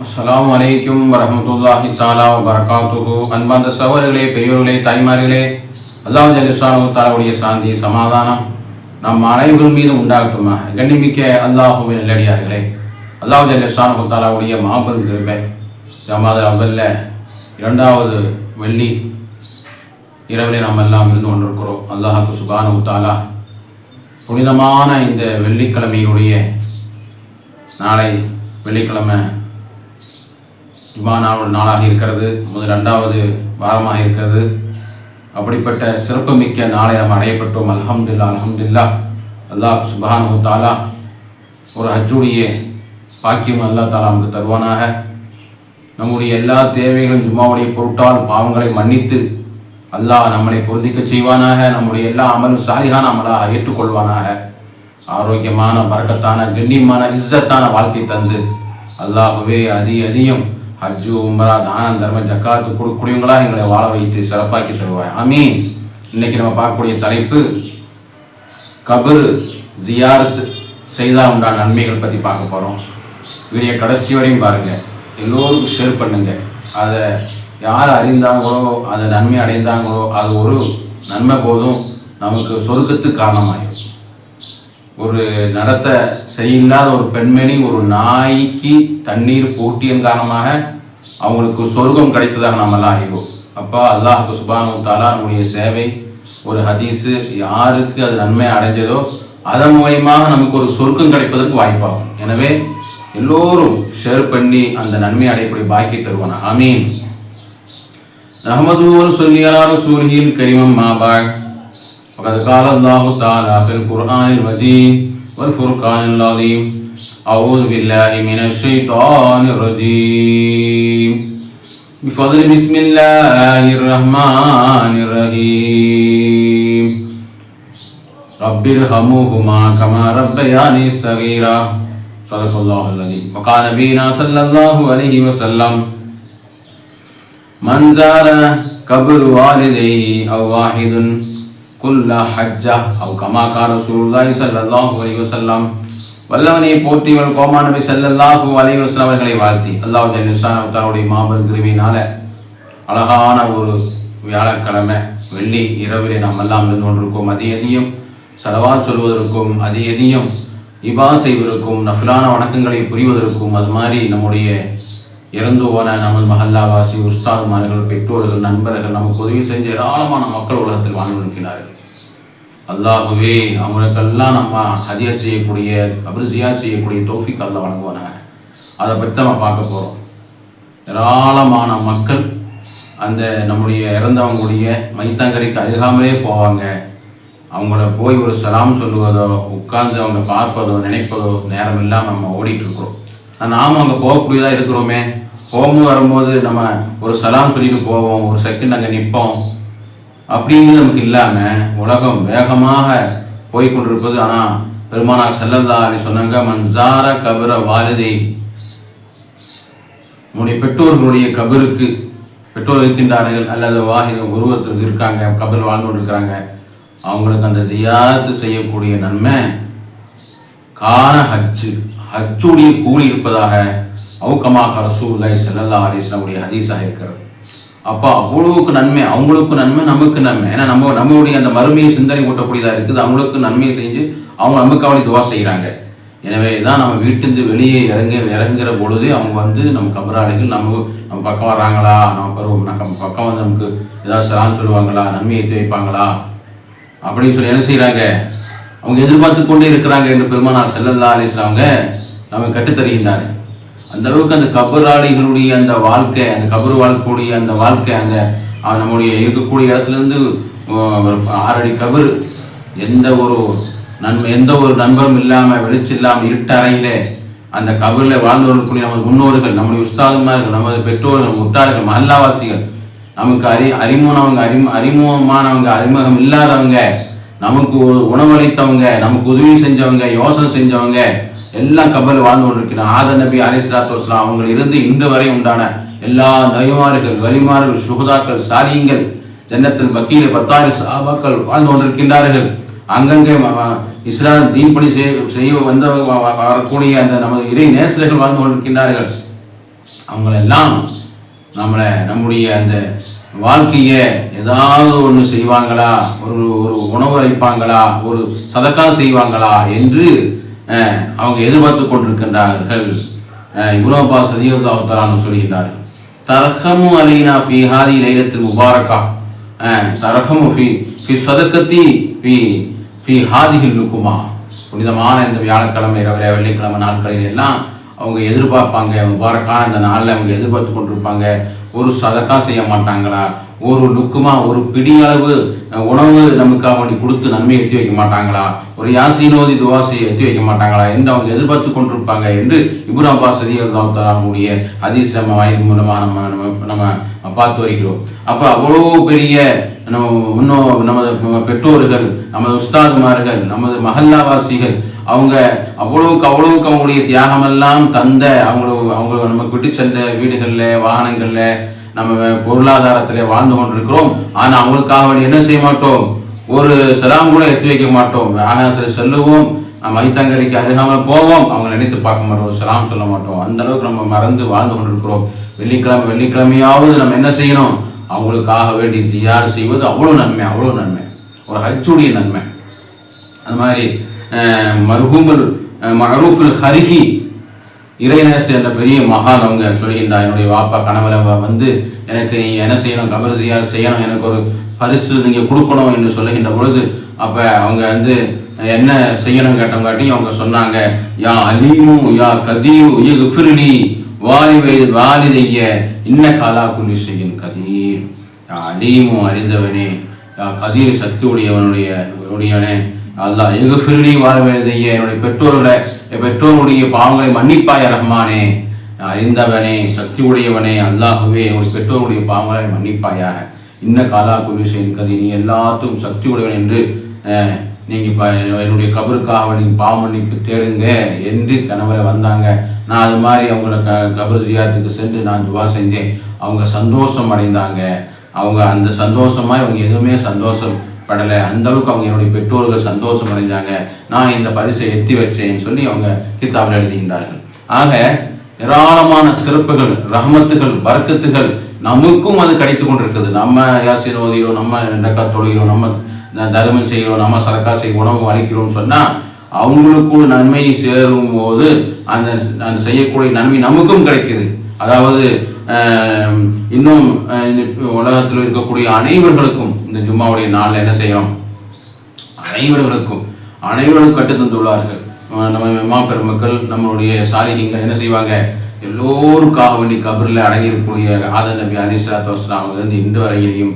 அஸ்ஸலாமு அலைக்கும் வரஹ்மத்துல்லாஹி தஆலா வபரகாத்துஹு. அன்பார்ந்த சகோதரர்களே, பெரியோர்களே, தாய்மார்களே, அல்லாஹ் ஜல்லஷானஹு தஆலாவுடைய சாந்தி சமாதானம் நம் அனைவரும் மீது உண்டாகட்டுமா. கண்ணிமிக்க அல்லாஹுவின் நல்லடியார்களே, அல்லாஹ் ஜல்லஷானஹு தஆலாவுடைய மாபெரும் கிருபை ஜமாதல் அவ்வல்ல இரண்டாவது வெள்ளி இரவிலே நாம் எல்லாம் இருந்து கொண்டிருக்கிறோம். அல்லாஹ் சுப்ஹானஹு தஆலா புனிதமான இந்த வெள்ளிக்கிழமையுடைய நாளை வெள்ளிக்கிழமை நாளாக இருக்கிறது, இரண்டாவது வாரமாக இருக்கிறது. அப்படிப்பட்ட சிறப்புமிக்க நாளை நாம் அடையப்பட்டோம். அல்ஹம்துலில்லாஹ் அல்ஹம்துலில்லாஹ். அல்லாஹ் சுப்ஹானஹு தஆலா ஒரு ஹஜ்ஜுடைய பாக்கியம் அல்லாஹ் தஆலா நமக்கு தருவானாக. நம்முடைய எல்லா தேவைகளும் ஜும்மாவுடைய பொருட்டால் பாவங்களை மன்னித்து அல்லாஹ் நம்மளை பொருந்திக்க செய்வானாக. நம்முடைய எல்லா அமலும் சாலிகான அமலாக ஏற்றுக்கொள்வானாக. ஆரோக்கியமான பரக்கத்தான கண்ணியமான இஸ்ஸத்தான வாழ்க்கை தந்து அல்லாஹ்வே அதிகம் ஹஜ்ஜு உம்ரா தானம் தர்ம ஜக்காத்து கொடுக்கூடியவங்களா எங்களை வாழ வைத்து சிறப்பாக்கி தருவாய். ஆமீன். இன்னைக்கு நம்ம பார்க்கக்கூடிய தலைப்பு கபர் ஜியாரத் செய்தால் உண்டான நன்மைகள் பற்றி பார்க்க போகிறோம். வீடியோ கடைசி வரையும் பாருங்கள், எல்லோருக்கும் ஷேர் பண்ணுங்க. அதை யார் அறிந்தாங்களோ, அதை நன்மை அடைந்தாங்களோ, அது ஒரு நன்மை போதும் நமக்கு சொர்க்கத்துக்கு காரணமாகும். ஒரு நடத்த சரியில்லாத ஒரு பெண்மணி ஒரு நாய்க்கு தண்ணீர் போட்டியின் காரணமாக அவங்களுக்கு சொர்க்கம் கிடைத்ததாக நம்ம எல்லாம் அறிவோம். அப்போ அல்லாஹ் சுப்ஹானஹு தஆலா நம்முடைய சேவை ஒரு ஹதீஸு யாருக்கு அது நன்மை அடைஞ்சதோ அதன் மூலமாக நமக்கு ஒரு சொர்க்கம் கிடைப்பதற்கு வாய்ப்பாகும். எனவே எல்லோரும் ஷேர் பண்ணி அந்த நன்மை அடையக்கூடிய பாக்கியை தருவானா. ஆமீன். நஹ்மதுஹு வ னுஸல்லி அலா ரசூலிஹில் கரீம் மா பஅத். وقد قال الله تعالى في القرآن المجيد والفرقان العظيم. أعوذ بالله من الشيطان الرجيم. بفضل بسم الله الرحمن الرحيم. رب ارحمهما كما ربياني صغيرا. صدق الله العظيم. وقال نبينا صلى الله عليه وسلم من زار قبر والديه أو واحد குல்ல ஹஜ்ஜா அவ் கமா கான ரசூலுல்லாஹி ஸல்லல்லாஹு அலைஹி வஸல்லம். வல்லவனை போற்றிவள் கோமா நபி ஸல்லல்லாஹு அலைஹி வஸல்லம் அவர்களை வாழ்த்தி அல்லாஹ் ஜல்லஷானஹு தஆலாவுடைய மாபெரும் கிருபையினால அழகான ஒரு வியாழக்கிழமை வெள்ளி இரவிலே நாம் எல்லாம் இருந்து கொண்டிருக்கோம். அதிகம் ஸலவாத் சொல்வதற்கும் அதிகம் இபா செய்வதற்கும் நஃபிலான வணக்கங்களை புரிவதற்கும் அது மாதிரி நம்முடைய இறந்து போன நமது மஹல்லாவாசி உஸ்தாதுமார்கள் பெற்றோர்கள் நண்பர்கள் நமக்கு உதவி செஞ்ச ஏராளமான மக்கள் உலகத்தில் வாழ்ந்து இருக்கிறார்கள். அல்லாஹுவே அவங்களுக்கெல்லாம் நம்ம ஹதியா செய்யக்கூடிய கபர் ஜியாரத் செய்யக்கூடிய தௌஃபீக் அல்லாஹ் வழங்குவானாங்க. அதை பற்றி நம்ம பார்க்க போகிறோம். ஏராளமான மக்கள் அந்த நம்முடைய இறந்தவங்களுடைய மைத்தாங்கரைக்கு அருகாமலே போவாங்க. அவங்கள போய் ஒரு சலாம் சொல்லுவதோ உட்கார்ந்து அவங்க பார்ப்பதோ நினைப்பதோ நேரம் இல்லாமல் நம்ம ஓடிட்டு இருக்கிறோம். நாம் அங்கே போகக்கூடியதாக இருக்கிறோமே, போகும்போது வரும்போது நம்ம ஒரு சலாம் சொல்லிட்டு போவோம், ஒரு செகண்ட் அங்கே நிற்போம் அப்படிங்கிறது நமக்கு இல்லாமல் உலகம் வேகமாக போய் கொண்டிருப்பது. ஆனால் பெருமானார் ஸல்லல்லாஹு அலைஹி சொன்னாங்க, மன்சார கபர வாலிதை, நம்முடைய பெற்றோர்களுடைய கபருக்கு பெற்றோர் இருக்கின்றார்கள் அல்லது வாஹித உருவத்திற்கு இருக்காங்க, கபர் வாழ்ந்து கொண்டு இருக்கிறாங்க, அவங்களுக்கு அந்த ஜியாரத்து செய்யக்கூடிய நன்மை கான ஹஜ்ஜுடைய கூலி இருப்பதாக அவுகமாக ரசூலுல்லாஹி ஸல்லல்லாஹு அலைஹி வஸல்லம் ஹதீஸாக இருக்கிறது. அப்போ அவ்வளவுக்கு நன்மை, அவங்களுக்கு நன்மை, நமக்கு நன்மை. ஏன்னா நம்மளுடைய அந்த மறுமையை சிந்தனை கூட்டக்கூடியதாக இருக்குது. அவங்களுக்கு நன்மையை செஞ்சு அவங்க நமக்கு அவளை துவா செய்கிறாங்க. எனவே தான் நம்ம வீட்டிலிருந்து வெளியே இறங்குற பொழுது அவங்க நம்ம கபராளிகள் நம்ம பக்கம் வர்றாங்களா, நம்ம பக்கம் நமக்கு ஏதாவது சலாம் சொல்லுவாங்களா, நன்மையை ஏற்றி வைப்பாங்களா அப்படின்னு சொல்லி என்ன செய்கிறாங்க, அவங்க எதிர்பார்த்து கொண்டே இருக்கிறாங்க என்று பெருமானார் ஸல்லல்லாஹு அலைஹி வஸல்லம் நம்ம கற்றுத்தருகின்றார். அந்த அளவுக்கு அந்த கபராளிகளுடைய அந்த வாழ்க்கை, அந்த கபர் வாழ்க்கையுடைய அந்த வாழ்க்கை, அந்த நம்முடைய இருக்கக்கூடிய இடத்துலேருந்து 6 அடி கபர் எந்த ஒரு நண்பரும் இல்லாமல் வெளிச்சம் இல்லாமல் இருட்ட அறையிலே அந்த கபரில் வாழ்ந்து வரக்கூடிய நமது முன்னோர்கள், நம்முடைய உஸ்தாதுமார்கள், நமது பெற்றோர்கள், முட்டார்கள், மஹல்லாவாசிகள், நமக்கு அறிமுகமானவங்க, அறிமுகம் இல்லாதவங்க, நமக்கு உணவளித்தவங்க, நமக்கு உதவி செஞ்சவங்க, யோசனை செஞ்சவங்க எல்லாம் கபரில் வாழ்ந்து கொண்டிருக்கிறாங்க. ஆதம் நபி அலைஹிஸ்ஸலாத்து வஸ்ஸலாம் அவங்க இருந்து இன்று வரை உண்டான எல்லா நபிமார்கள், வலிமார்கள், சுஹதாக்கள், சாலிஹீன்கள், ஜன்னத்தில் பக்கீல் 10,000 சஹாபாக்கள் வாழ்ந்து கொண்டிருக்கின்றார்கள். அங்கங்கே இஸ்லாம் தீன்படி செய்ய வரக்கூடிய அந்த நமது இறை நேசர்கள் வாழ்ந்து கொண்டிருக்கின்றார்கள். அவங்களெல்லாம் நம்முடைய அந்த வாழ்க்கையை ஏதாவது ஒன்று செய்வாங்களா, ஒரு உணவு அளிப்பாங்களா, ஒரு சதக்கா செய்வாங்களா என்று அவங்க எதிர்பார்த்து கொண்டிருக்கின்றார்கள். இப்னு அப்பாஸ் ரலியல்லாஹு தஆலா சொல்கிறார்கள், தர்ஹமு அலைனா ஃபீ ஹாதி லைலத்தில் முபாரக்கா, தர்ஹமு ஃபீ சதக்கத்தி ஃபீ ஹாதிஹில் லுக்குமா. புனிதமான இந்த வியாழக்கிழமை இரவில் வெள்ளிக்கிழமை நாட்களில் எல்லாம் அவங்க எதிர்பார்ப்பாங்க, முபாரக்கான இந்த நாளில் அவங்க எதிர்பார்த்து கொண்டிருப்பாங்க. ஒரு சதக்கா செய்ய மாட்டாங்களா, ஒரு லுக்குமா, ஒரு பிடியளவு உணவு நமக்காக வேண்டி கொடுத்து நன்மை எத்தி வைக்க மாட்டாங்களா, ஒரு யாசீனோதி துவா செய்ய எத்தி வைக்க மாட்டாங்களா என்று அவங்க எதிர்பார்த்து கொண்டிருப்பாங்க என்று இப்னு அப்பாஸ் ரலியல்லாஹு தஆலாவுடைய ஹதீஸ் வாயின் மூலமாக நம்ம பார்த்து வருகிறோம். அப்போ அவ்வளோ பெரிய நமது பெற்றோர்கள், நமது உஸ்தாதுமார்கள், நமது மஹல்லாவாசிகள் அவங்க அவ்வளவுக்கு அவங்களுடைய தியாகமெல்லாம் தந்த அவங்க நமக்கு விட்டு சென்ற வீடுகளில் வாகனங்களில் நம்ம பொருளாதாரத்தில் வாழ்ந்து கொண்டிருக்கிறோம். ஆனால் அவங்களுக்காக என்ன செய்ய மாட்டோம், ஒரு சலாம் கூட எடுத்து வைக்க மாட்டோம். வாகனத்தில் செல்லுவோம், மைத்தங்கரைக்கு அருகாமல் போவோம், அவங்க நினைத்து பார்க்க மாட்டோம், ஒரு சலாம் சொல்ல மாட்டோம். அந்த அளவுக்கு நம்ம மறந்து வாழ்ந்து கொண்டிருக்கிறோம். வெள்ளிக்கிழமையாவது நம்ம என்ன செய்யணும், அவங்களுக்காக வேண்டி ஜியார் செய்வது அவ்வளோ நன்மை, ஒரு ஹஜ்ஜுடைய நன்மை. அது மாதிரி மர்ஹூமுல் மஅரூஃபுல் ஹரிஹி இறைநேச என்ற பெரிய மகான் அவங்க சொல்கின்றார், என்னுடைய வாப்பா கனவுல வந்து எனக்கு நீங்கள் என்ன செய்யணும், கபர் ஜியார் செய்யணும், எனக்கு ஒரு பரிசு நீங்கள் கொடுக்கணும் என்று சொல்லுகின்ற பொழுது அப்போ அவங்க வந்து என்ன செய்யணும் கேட்டவங்காட்டி அவங்க சொன்னாங்க, யா அலீமு யா கதீரு யக்ஃபிர்லி வாலிதைய இன்ன காலா குல்லி ஷைஇன் கதீர். யா அலீமு அறிந்தவனே, யா கதீர் சக்தி உடையவனே, அல்லாஹ் யக்ஃபிர்லி வாலிதைய என்னுடைய பெற்றோருடைய பாவங்களை மன்னிப்பாய ரஹ்மானே, அறிந்தவனே சக்தி உடையவனே அல்லாஹுவே என்னுடைய பெற்றோருடைய பாவங்களை மன்னிப்பாயாக. இன்ன காலா குல்லி ஷைஇன் கதீர், நீ எல்லாத்துக்கும் சக்தி உடையவன் என்று நீங்கள் என்னுடைய கபருக்காக நீங்கள் பாவ மன்னிப்பு தேடுங்க என்று கனவுல வந்தாங்க. நான் அது மாதிரி அவங்கள கபர் ஜியாரத்துக்கு சென்று நான் துவா செஞ்சேன். அவங்க சந்தோஷம் அடைந்தாங்க. அவங்க அந்த சந்தோஷமாக அவங்க எதுவுமே சந்தோஷப்படலை. அந்தளவுக்கு அவங்க என்னுடைய பெற்றோர்கள் சந்தோஷம் அடைஞ்சாங்க. நான் இந்த பரிசை எத்தி வச்சேன்னு சொல்லி அவங்க கித்தாபில் எழுதுகின்றார்கள். ஆக ஏராளமான சிறப்புகள், ரஹமத்துகள், பரக்கத்துகள் நமக்கும் அது கிடைத்து கொண்டிருக்குது. நம்ம யாசின் ஓதுகிறோம், நம்ம ரக்காத் தொழுகிறோம், நம்ம தர்மம் செய்கிறோம், நம்ம சரக்கா செய்ய உணவு அளிக்கிறோம் சொன்னால் அவங்களுக்கு நன்மை சேரும் போது அந்த செய்யக்கூடிய நன்மை நமக்கும் கிடைக்குது. அதாவது இன்னும் உலகத்தில் இருக்கக்கூடிய அனைவர்களுக்கும் இந்த ஜும்மாவுடைய நாளில் என்ன செய்யணும், அனைவர்களுக்கும் கட்டுத்தந்துள்ளார்கள். நம்ம இமாம் பெருமக்கள், நம்மளுடைய சாலிஹீன்கள் என்ன செய்வாங்க, எல்லோருக்காக வேண்டி கபரில் அடங்கியிருக்கக்கூடிய ஆதம் நபி அலைஹிஸ்ஸலாத்து வஸ்ஸலாம் இருந்து இன்று வரையிலையும்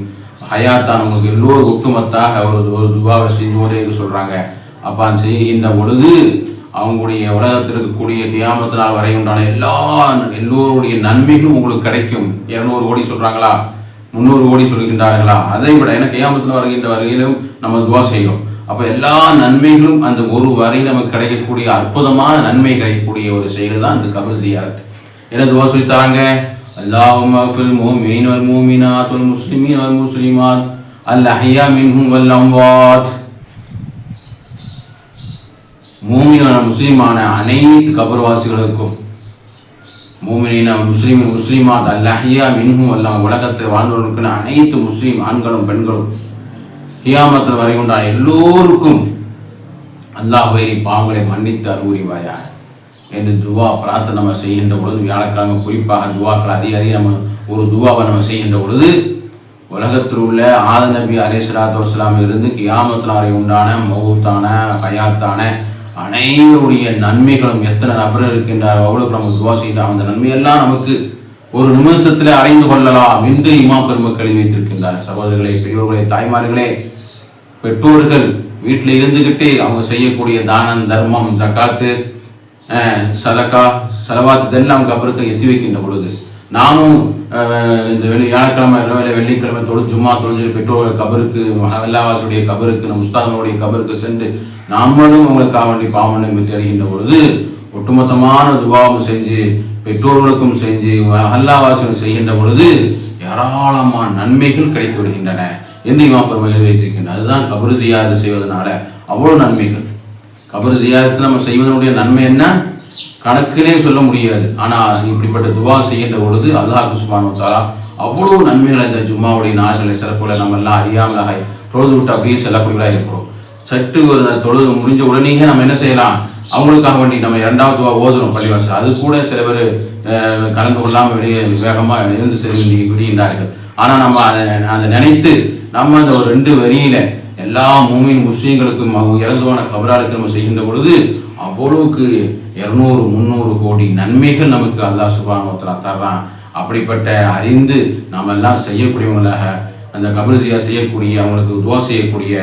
ஹயாத்தானவங்களுக்கு எல்லோரும் ஒட்டுமொத்தாக ஒரு துவாவை செஞ்சு சொல்கிறாங்க. அப்போ செய்கின்ற பொழுது அவங்களுடைய உலகத்தில் இருக்கக்கூடிய கியாமத்தினால் வரை உண்டான எல்லோருடைய நன்மைகளும் உங்களுக்கு கிடைக்கும். 200 கோடி சொல்கிறாங்களா, 300 கோடி சொல்கின்றார்களா, அதை விட ஏன்னா கியாமத்தில் வருகின்ற வரையிலும் நம்ம துவா செய்கிறோம். அப்போ எல்லா நன்மைகளும் அந்த ஒரு வரையில் நமக்கு கிடைக்கக்கூடிய அற்புதமான நன்மை கிடைக்கக்கூடிய ஒரு செயல் தான் இந்த கபர் ஜியாரத். என்ன துவா சொல்லி தராங்க, அல்லாஹும்ம ஃபில் முஃமினீன வல் முஃமினாத் வல் முஸ்லிமீன வல் முஸ்லிமாத் அல் அஹ்யா மின்ஹும் வல் அம்வாத். மூமினான முஸ்லிமான அனைத்து கபர்வாசிகளுக்கும், மூமினான முஸ்லிமாத் அல் அஹ்யா மின்ஹும் வல் உலகத்தில் வாழ்ந்தவர்களுக்கு அனைத்து முஸ்லிம் ஆண்களும் பெண்களும் கியாமத்தில் வரை உண்டான எல்லோருக்கும் அல்லாஹ்வே பாவங்களை மன்னித்து அருள்வாயாக என்று துவா பிரார்த்தனை நம்ம செய்கின்ற பொழுது, வியாழக்கிழமை குறிப்பாக துவாக்கள் அதிக நம்ம ஒரு துவாவை நம்ம செய்கின்ற பொழுது உலகத்தில் உள்ள ஆதம் நபி அலைஹிஸ்ஸலாத்து வஸ்ஸலாம் இருந்து கியாமத்தில் வரை உண்டான மௌத்தான ஹயாத்தான அனைவருடைய நன்மைகளும் எத்தனை நபர்கள் இருக்கின்றார் அவ்வளோக்கு நம்ம துவா செய்யலாம். அந்த நன்மையெல்லாம் நமக்கு ஒரு நிமிஷத்தில் அடைந்து கொள்ளலாம் என்று இமாம் பெருமக்கள் வைத்திருக்கின்றார். சகோதரர்களே, பெரியோர்களே, தாய்மார்களே, பெற்றோர்கள் வீட்டில் இருந்துக்கிட்டே அவங்க செய்யக்கூடிய தானம், தர்மம், ஜக்காத்து, சதக்கா, சலவாத்து இதெல்லாம் அவங்க கபருக்கு எத்தி வைக்கின்ற பொழுது நானும் இந்த வியாழக்கிழமை வெள்ளிக்கிழமை ஜும்மா தொழுது பெற்றோர்கள் கபருக்கு, மஹல்லாவாசுடைய கபருக்கு, நம் உஸ்தாதனுடைய கபருக்கு சென்று நாமளும் அவங்களுக்காக வேண்டி பாவனை தெரிகின்ற பொழுது ஒட்டுமொத்தமான துவாவும் செஞ்சு பெற்றோர்களுக்கும் செஞ்சு மஹல்லாவாசிகள் செய்கின்ற பொழுது ஏராளமான நன்மைகள் கிடைத்து விடுகின்றன என்று இமாம் பெருமக்கள் வைத்திருக்கின்றன. அதுதான் கபர் ஜியாரத் செய்வதனால அவ்வளோ நன்மைகள். கபர் ஜியாரத்தில் நம்ம செய்வதனுடைய நன்மை என்ன, கணக்கிலே சொல்ல முடியாது. ஆனால் இப்படிப்பட்ட துவா செய்கின்ற பொழுது அல்லாஹ் சுப்ஹானஹு வ தஆலா அவ்வளோ நன்மைகளை இந்த ஜும்மாவுடைய நாள்களை சிறப்புகளை நம்ம எல்லாம் அறியாமலாக தொழுது விட்டு அப்படியே செல்லக்கூடியவர்களாக இருக்கிறோம். சற்று ஒரு தொழுது முடிஞ்ச உடனே நம்ம என்ன செய்யலாம், அவங்களுக்காக வேண்டி நம்ம 2வது துவா ஓதுறோம் பள்ளிவாசல். அது கூட சில பேர் கலந்து கொள்ளாமல் வெளியே வேகமாக இருந்து செல்வி விடுகின்றார்கள். ஆனால் நம்ம அதை நினைத்து நம்ம அந்த ஒரு 2 வரியில எல்லா மூமின் முஸ்லீம்களுக்கும் இறந்துவான கபராளுக்கு நம்ம செய்கின்ற பொழுது அவ்வளவுக்கு 200-300 கோடி நன்மைகள் நமக்கு அல்லாஹ் சுப்ஹானஹு வ தஆலா தர்றான். அப்படிப்பட்ட அறிந்து நாம் எல்லாம் செய்யக்கூடியவங்களாக அந்த கபர் ஜியா செய்யக்கூடிய, அவங்களுக்கு துவா செய்யக்கூடிய,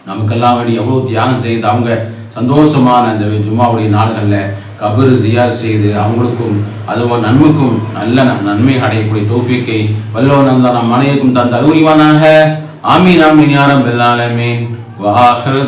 நமக்கெல்லாம் வேண்டி எவ்வளோ தியாகம் செய்து அவங்க சந்தோஷமான அந்த ஜும்மாவுடைய நாடுகளில் கபர் ஜியா செய்து அவங்களுக்கும் அதுவும் நன்மைக்கும் நல்ல நன்மை அடையக்கூடிய தௌஃபீக்கை வல்லவன் அல்லாஹ் நம் அனைவருக்கும் தந்த அருள்வானாக. ஆமீன் ஆமீன் யா ரப்பல் ஆலமீன். வ ஆகிரு